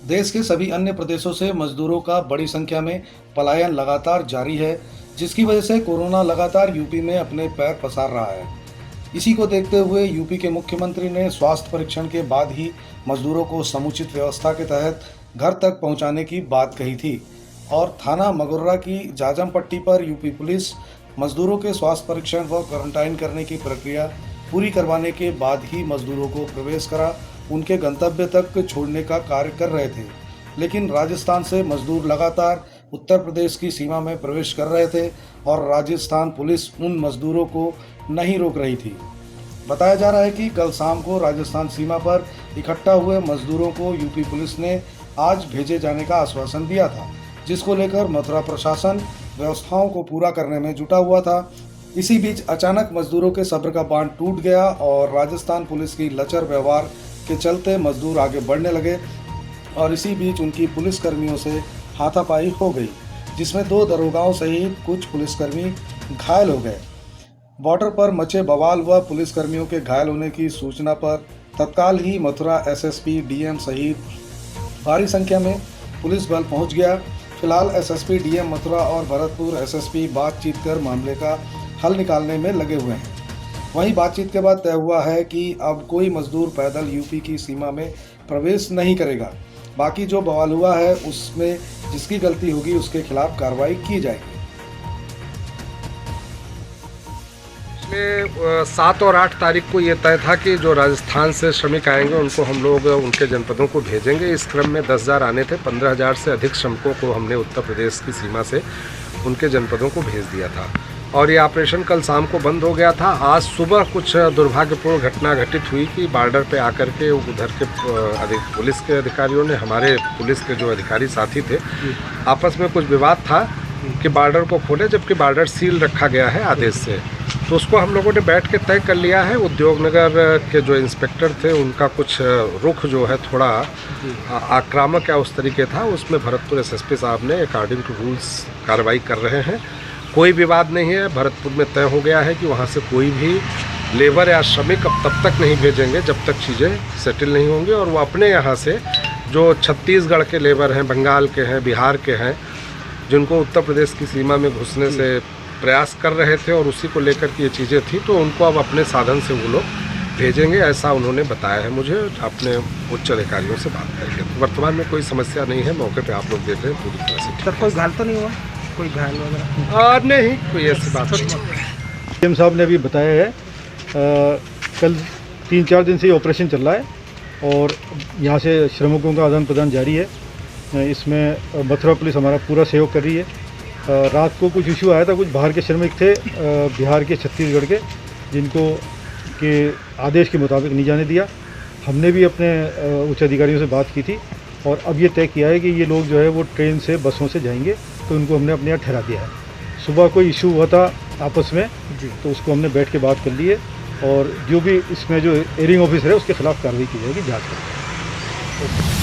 देश के सभी अन्य प्रदेशों से मजदूरों का बड़ी संख्या में पलायन लगातार जारी है, जिसकी वजह से कोरोना लगातार यूपी में अपने पैर पसार रहा है। इसी को देखते हुए यूपी के मुख्यमंत्री ने स्वास्थ्य परीक्षण के बाद ही मजदूरों को समुचित व्यवस्था के तहत घर तक पहुंचाने की बात कही थी और थाना मगोर्रा की जाजम पट्टी पर यूपी पुलिस मजदूरों के स्वास्थ्य परीक्षण व क्वारंटाइन करने की प्रक्रिया पूरी करवाने के बाद ही मजदूरों को प्रवेश करा उनके गंतव्य तक छोड़ने का कार्य कर रहे थे। लेकिन राजस्थान से मजदूर लगातार उत्तर प्रदेश की सीमा में प्रवेश कर रहे थे और राजस्थान पुलिस उन मजदूरों को नहीं रोक रही थी। बताया जा रहा है कि कल शाम को राजस्थान सीमा पर इकट्ठा हुए मजदूरों को यूपी पुलिस ने आज भेजे जाने का आश्वासन दिया था, जिसको लेकर मथुरा प्रशासन व्यवस्थाओं को पूरा करने में जुटा हुआ था। इसी बीच अचानक मजदूरों के सब्र का बांध टूट गया और राजस्थान पुलिस की लचर व्यवहार के चलते मजदूर आगे बढ़ने लगे और इसी बीच उनकी पुलिसकर्मियों से हाथापाई हो गई, जिसमें 2 दरोगाओं सहित कुछ पुलिसकर्मी घायल हो गए। बॉर्डर पर मचे बवाल व पुलिसकर्मियों के घायल होने की सूचना पर तत्काल ही मथुरा एसएसपी डीएम सहित भारी संख्या में पुलिस बल पहुंच गया। फिलहाल एसएसपी डीएम मथुरा और भरतपुर एसएसपी बातचीत कर मामले का हल निकालने में लगे हुए हैं। वहीं बातचीत के बाद तय हुआ है कि अब कोई मजदूर पैदल यूपी की सीमा में प्रवेश नहीं करेगा। बाकी जो बवाल हुआ है उसमें जिसकी गलती होगी उसके खिलाफ कार्रवाई की जाएगी। इसमें 7 और 8 तारीख को ये तय था कि जो राजस्थान से श्रमिक आएंगे उनको हम लोग उनके जनपदों को भेजेंगे। इस क्रम में 10,000 आने थे। 15,000 से अधिक श्रमिकों को हमने उत्तर प्रदेश की सीमा से उनके जनपदों को भेज दिया था और ये ऑपरेशन कल शाम को बंद हो गया था। आज सुबह कुछ दुर्भाग्यपूर्ण घटना घटित हुई कि बॉर्डर पे आकर के उधर के पुलिस के अधिकारियों ने हमारे पुलिस के जो अधिकारी साथी थे आपस में कुछ विवाद था कि बॉर्डर को खोले, जबकि बॉर्डर सील रखा गया है आदेश से। तो उसको हम लोगों ने बैठ के तय कर लिया है। उद्योगनगर के जो इंस्पेक्टर थे उनका कुछ रुख जो है थोड़ा आक्रामक या उस तरीके था, उसमें भरतपुर एसएसपी साहब ने अकॉर्डिंग टू रूल्स कार्रवाई कर रहे हैं। कोई विवाद नहीं है। भरतपुर में तय हो गया है कि वहाँ से कोई भी लेबर या श्रमिक अब तब तक नहीं भेजेंगे जब तक चीज़ें सेटल नहीं होंगी। और वो अपने यहाँ से जो छत्तीसगढ़ के लेबर हैं, बंगाल के हैं, बिहार के हैं, जिनको उत्तर प्रदेश की सीमा में घुसने से प्रयास कर रहे थे और उसी को लेकर के ये चीज़ें थी, तो उनको अब अपने साधन से वो लोग भेजेंगे, ऐसा उन्होंने बताया है मुझे अपने उच्च अधिकारियों से बात करके। तो वर्तमान में कोई समस्या नहीं है। मौके पे आप लोग देख रहे हैं पूरी तरह से। सर कोई घायल तो नहीं हुआ? कोई घायल वगैरह? और नहीं, कोई ऐसी बात नहीं। डीएम साहब ने अभी बताया है कल 3-4 दिन से ये ऑपरेशन चल रहा है और यहाँ से श्रमिकों का आदान प्रदान जारी है। इसमें मथुरा पुलिस हमारा पूरा सहयोग कर रही है। रात को कुछ इशू आया था, कुछ बाहर के श्रमिक थे बिहार के, छत्तीसगढ़ के, जिनको के आदेश के मुताबिक नहीं जाने दिया। हमने भी अपने उच्च अधिकारियों से बात की थी और अब ये तय किया है कि ये लोग जो है वो ट्रेन से, बसों से जाएंगे, तो उनको हमने अपने यहाँ ठहरा दिया है। सुबह कोई इशू हुआ था आपस में जी, तो उसको हमने बैठ के बात कर ली है और जो भी इसमें जो एयरिंग ऑफिसर है उसके खिलाफ कार्रवाई की जाएगी, जाँच करेंगे।